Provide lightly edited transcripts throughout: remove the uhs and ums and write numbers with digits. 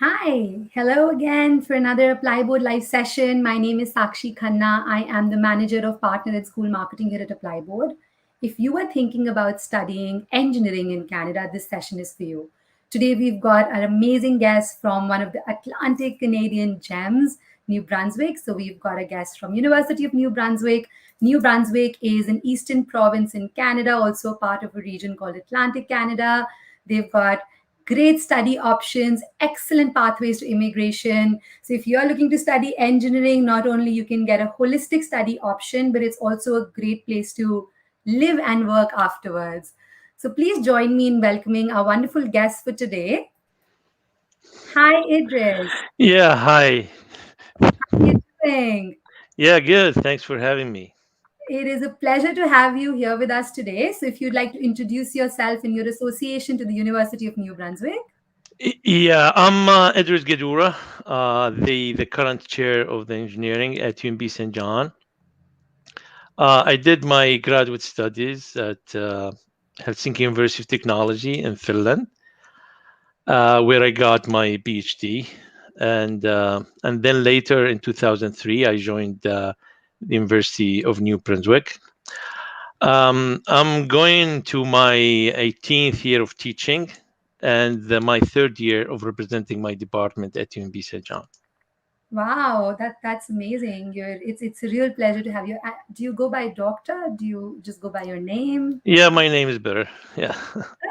Hi, hello again for another Apply Board live session. My name is Sakshi Khanna. I am the manager of partner at school marketing here at Apply Board. If you are thinking about studying engineering in Canada, this session is for you. Today we've got an amazing guest from one of the Atlantic Canadian gems, New Brunswick. So we've got a guest from University of New Brunswick. New Brunswick is an eastern province in Canada, also part of a region called Atlantic Canada. They've got great study options, excellent pathways to immigration. So if you're looking to study engineering, not only you can get a holistic study option, but it's also a great place to live and work afterwards. So please join me in welcoming our wonderful guest for today. Hi, Idris. Yeah, hi. How are you doing? Yeah, good. Thanks for having me. It is a pleasure to have you here with us today. So if you'd like to introduce yourself and your association to the University of New Brunswick. Yeah, I'm Edward Gadura, the current chair of the engineering at UNB St. John. I did my graduate studies at Helsinki University of Technology in Finland, where I got my PhD, and then later in 2003 I joined the University of New Brunswick. I'm going to my 18th year of teaching and my third year of representing my department at UNB St. John. Wow, that's amazing. It's a real pleasure to have you. Do you go by doctor? Do you just go by your name? Yeah, my name is better. Yeah.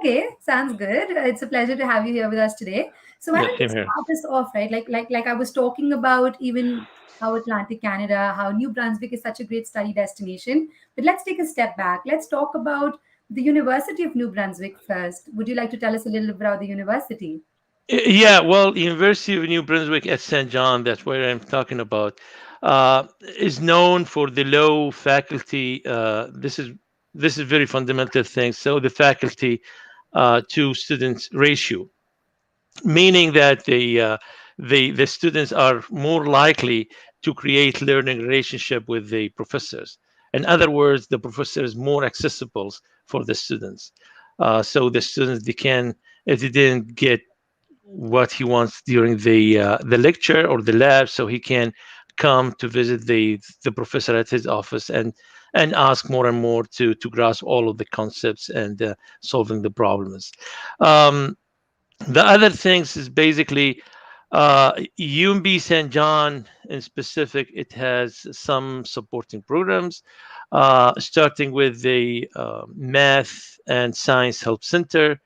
Okay, sounds good. It's a pleasure to have you here with us today. So why Yeah, don't we same here. start this off, right? Like I was talking about even how Atlantic Canada, how New Brunswick is such a great study destination. But let's take a step back. Let's talk about the University of New Brunswick first. Would you like to tell us a little about the university? Yeah, well, University of New Brunswick at St. John, that's where I'm talking about, is known for the low faculty. This is very fundamental thing. So the faculty to students ratio, meaning that the students are more likely to create learning relationship with the professors. In other words, the professor is more accessible for the students. So the students, they can, if they didn't get what he wants during the lecture or the lab, so he can come to visit the professor at his office and ask more and more to grasp all of the concepts and solving the problems. Um, the other things is basically UMB St. John in specific, it has some supporting programs, starting with the Math and Science Help Center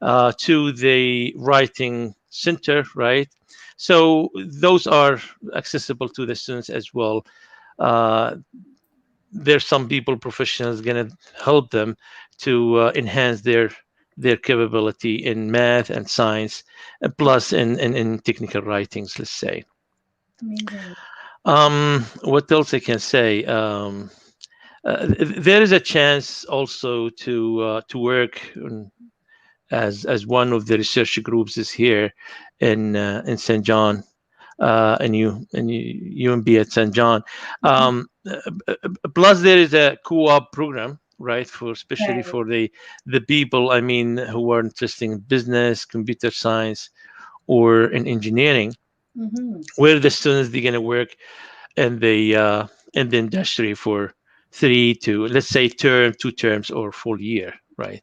to the Writing Center, right? So those are accessible to the students as well. Uh, there's some people, professionals, going to help them to enhance their capability in math and science, and plus in technical writings, let's say. Amazing. What else I can say? There is a chance also to work as one of the research groups is here in St. John, and UMB at St. John. Plus, there is a co-op program, right, for especially Right. for the people. I mean, who are interested in business, computer science, or in engineering, Mm-hmm. where the students they're going to work in the industry for 3 to, let's say, 2 terms or full year, right?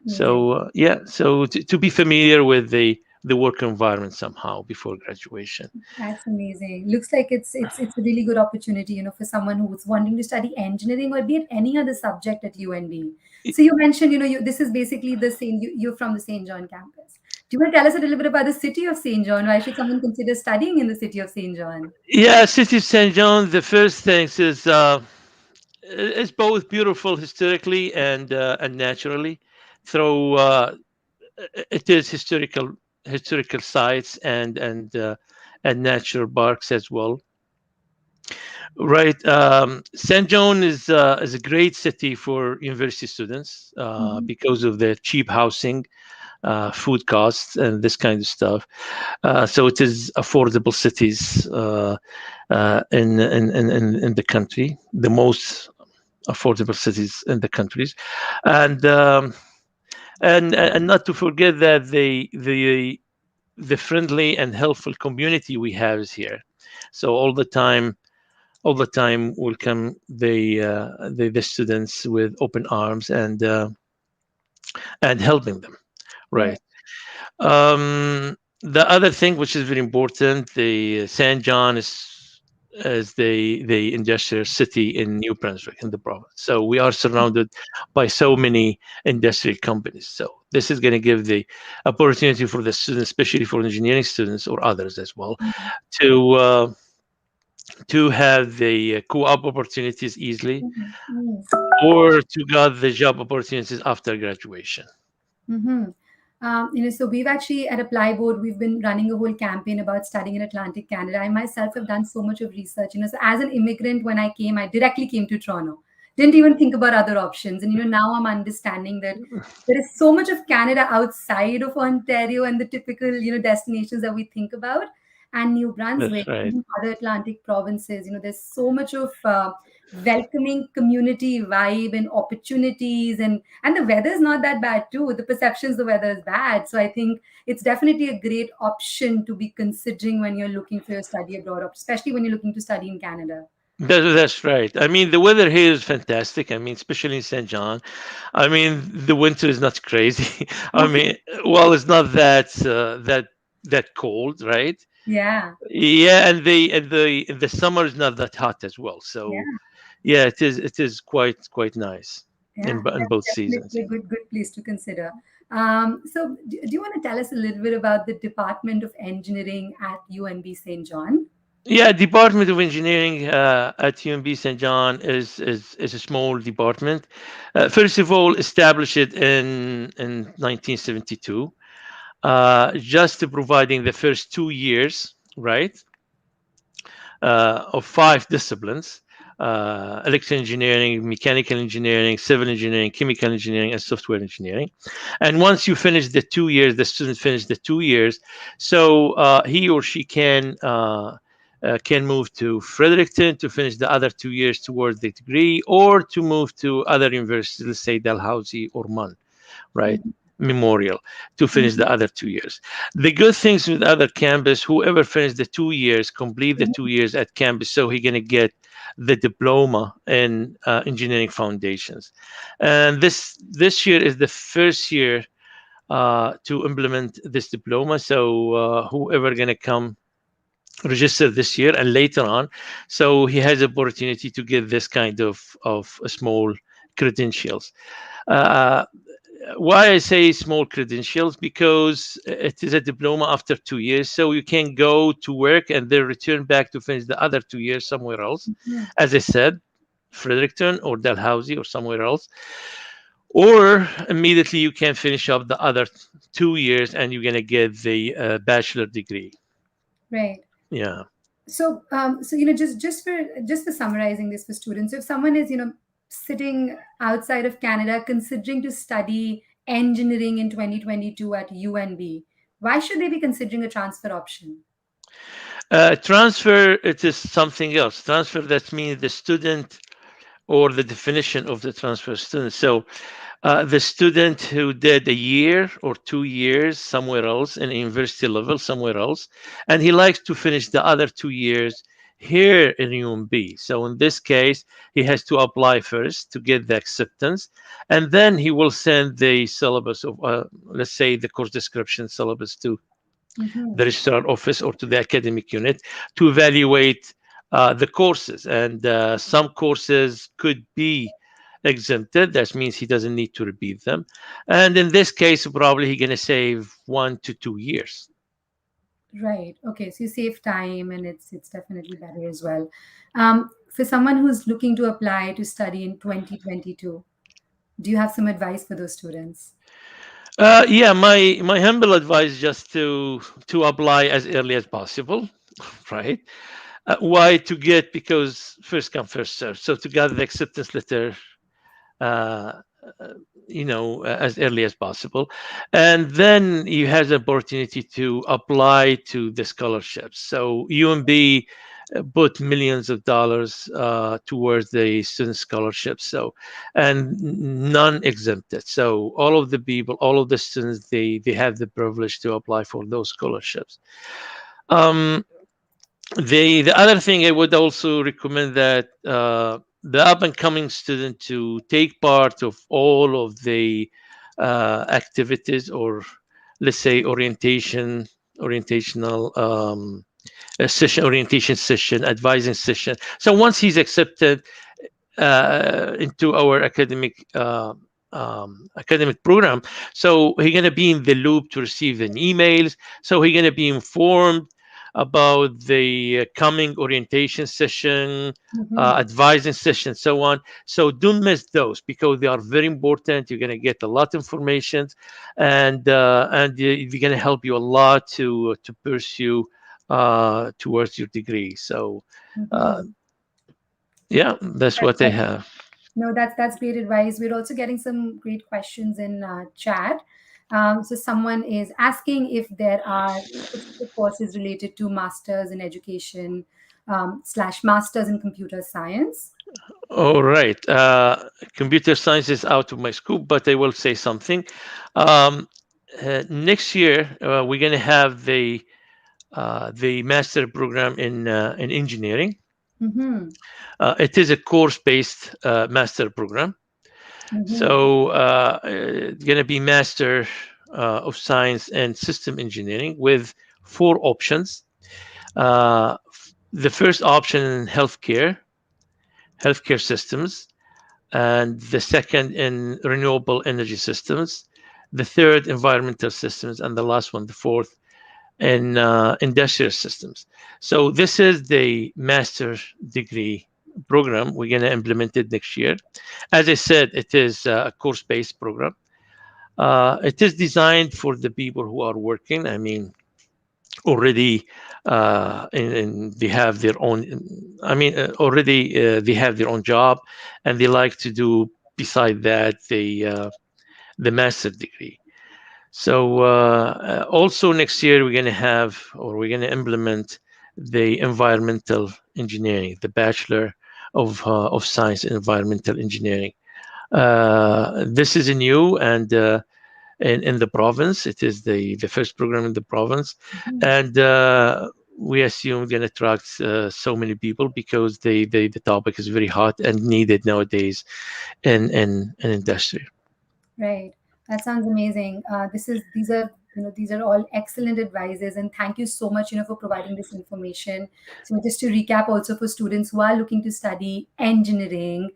Amazing. So yeah, so to be familiar with the work environment somehow before graduation. That's amazing. Looks like it's a really good opportunity, for someone who's wanting to study engineering or be it any other subject at UNB. So you mentioned, this is basically the same. You're from the St. John campus. Do you want to tell us a little bit about the city of St. John? Why should someone consider studying in the city of St. John? Yeah, City of St. John. The first things is it's both beautiful historically and naturally. Through it is historical sites and natural parks as well. Right. St. John is a great city for university students Mhm. because of the cheap housing, food costs, and this kind of stuff. So it is affordable cities in the country, the most affordable cities in the countries, and and not to forget that the friendly and helpful community we have here. So all the time will come the students with open arms and helping them, Right. right? The other thing which is very important, the St. John is the industrial city in New Brunswick in the province. So we are surrounded by so many industrial companies. So this is going to give the opportunity for the students, especially for engineering students or others as well, Mhm. to uh, to have the co-op opportunities easily, Mhm. Mhm. or to get the job opportunities after graduation. Mm-hmm. So we've actually at Apply Board, we've been running a whole campaign about studying in Atlantic Canada. I myself have done so much of research. So as an immigrant, when I came, I directly came to Toronto. Didn't even think about other options. And now I'm understanding that there is so much of Canada outside of Ontario and the typical, destinations that we think about. And New That's Brunswick, right. even other Atlantic provinces, there's so much of welcoming community vibe and opportunities, and the weather is not that bad too. The perceptions the weather is bad, so I think it's definitely a great option to be considering when you're looking for your study abroad, especially when you're looking to study in Canada. That's right. I mean, the weather here is fantastic. I mean, especially in St. John. I mean, the winter is not crazy. I Okay. mean, well, it's not that cold, right? Yeah. Yeah, and the summer is not that hot as well. Yeah. So yeah, it is quite nice Yeah, in that's both seasons. definitely a good place to consider. So do you want to tell us a little bit about the Department of Engineering at UNB St. John? Yeah, Department of Engineering at UNB St. John is a small department. First of all, established in 1972, just providing the first 2 years, right, of 5 disciplines: electrical engineering, mechanical engineering, civil engineering, chemical engineering, and software engineering. And once you finish the 2 years, the student finished the 2 years, so he or she can move to Fredericton to finish the other 2 years towards the degree, or to move to other universities, let's say Dalhousie or Munn, right? Mhm. Memorial, to finish Mhm. the other 2 years. The good things with other campus, whoever finished the 2 years, complete the 2 years at campus, so he's gonna get the diploma in engineering foundations. And this year is the first year to implement this diploma. So whoever gonna come register this year and later on, so he has opportunity to get this kind of small credentials. Uh, why I say small credentials, because it is a diploma after 2 years, so you can go to work and then return back to finish the other 2 years somewhere else. Mhm. As I said, Fredericton or Dalhousie or somewhere else, or immediately you can finish up the other 2 years and you're gonna get the bachelor degree. Right. Yeah. So just for summarizing this for students, if someone is sitting outside of Canada considering to study engineering in 2022 at UNB, why should they be considering a transfer option? Transfer, it is something else. Transfer, that means the student, or the definition of the transfer student. So the student who did a year or 2 years somewhere else in a university level somewhere else, and he likes to finish the other 2 years here in UMB. So in this case, he has to apply first to get the acceptance, and then he will send the syllabus of, let's say, the course description syllabus to Hmm. the registrar office or to the academic unit to evaluate the courses. And some courses could be exempted. That means he doesn't need to repeat them. And in this case, probably he's going to save 1 to 2 years. Right. Okay. So you save time, and it's definitely better as well. For someone who's looking to apply to study in 2022, do you have some advice for those students? Yeah, my humble advice is just to apply as early as possible, right? Why? To get, because first come first serve. So to get the acceptance letter uh, as early as possible, and then you have the opportunity to apply to the scholarships. So UMB put millions of dollars towards the student scholarships. So, and none exempted. So all of the people, all of the students, they have the privilege to apply for those scholarships. Um, the other thing I would also recommend that the up and coming student to take part of all of the activities, or let's say orientational a session, orientation session, advising session. So once he's accepted into our academic program, so he's going to be in the loop to receive an emails. So he's going to be informed about the coming orientation session, Mhm. advising session, so on. So don't miss those because they are very important. You're going to get a lot of information, and they're going to help you a lot to pursue towards your degree. So uh, Mhm. yeah, that's what they That's have. No, that's great advice. We're also getting some great questions in chat. So someone is asking if there are specific courses related to masters in education slash masters in computer science. All right. Computer science is out of my scope, but I will say something. Um, Next year, we're going to have the master program in engineering. Mm-hmm. It is a course-based master program. Mm-hmm. So it's going to be master of science and system engineering with four options. The first option in healthcare systems, and the second in renewable energy systems, the third environmental systems, and the last one, the fourth, in industrial systems. So this is the master degree program. We're going to implement it next year. As I said, it is a course-based program. It is designed for the people who are working. I mean, already and they have their own. I mean, already they have their own job, and they like to do beside that the master degree. So also next year we're going to have, or we're going to implement the environmental engineering, the bachelor of science in environmental engineering. This is new, and in the province. It is the first program in the province, and we assume we're going to attract so many people because the topic is very hot and needed nowadays in industry. Right. That sounds amazing. These are all excellent advices, and thank you so much, for providing this information. So just to recap, also for students who are looking to study engineering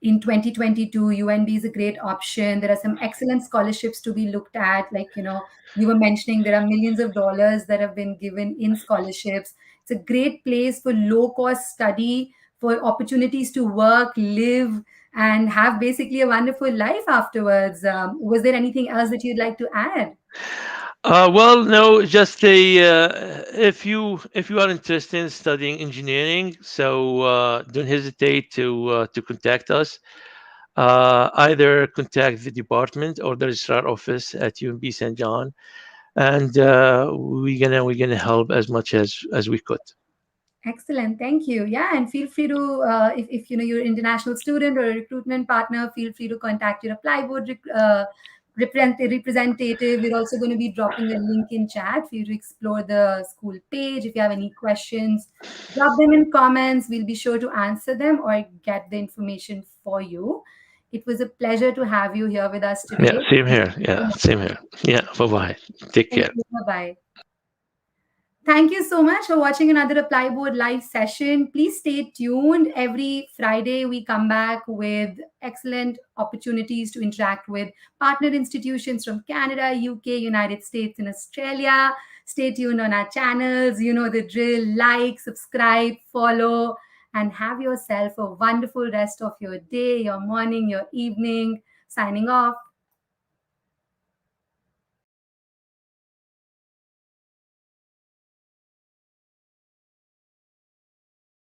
in 2022, UNB is a great option. There are some excellent scholarships to be looked at. Like, you were mentioning, there are millions of dollars that have been given in scholarships. It's a great place for low cost study, for opportunities to work, live, and have basically a wonderful life afterwards. Was there anything else that you'd like to add? Well, no, just the if you are interested in studying engineering, so don't hesitate to contact us. Either contact the department or the registrar office at UMB St. John, and we're gonna help as much as we could. Excellent, thank you. Yeah, and feel free to, if you're an international student or a recruitment partner, feel free to contact your apply board representative. We're also going to be dropping a link in chat for you to explore the school page. If you have any questions, drop them in comments. We'll be sure to answer them or get the information for you. It was a pleasure to have you here with us Yeah, today. same here. Yeah, same here. Yeah, bye bye. Take Thank care. you. Bye bye. Thank you so much for watching another Apply Board live session. Please stay tuned. Every Friday, we come back with excellent opportunities to interact with partner institutions from Canada, UK, United States, and Australia. Stay tuned on our channels. You know the drill. Like, subscribe, follow, and have yourself a wonderful rest of your day, your morning, your evening. Signing off.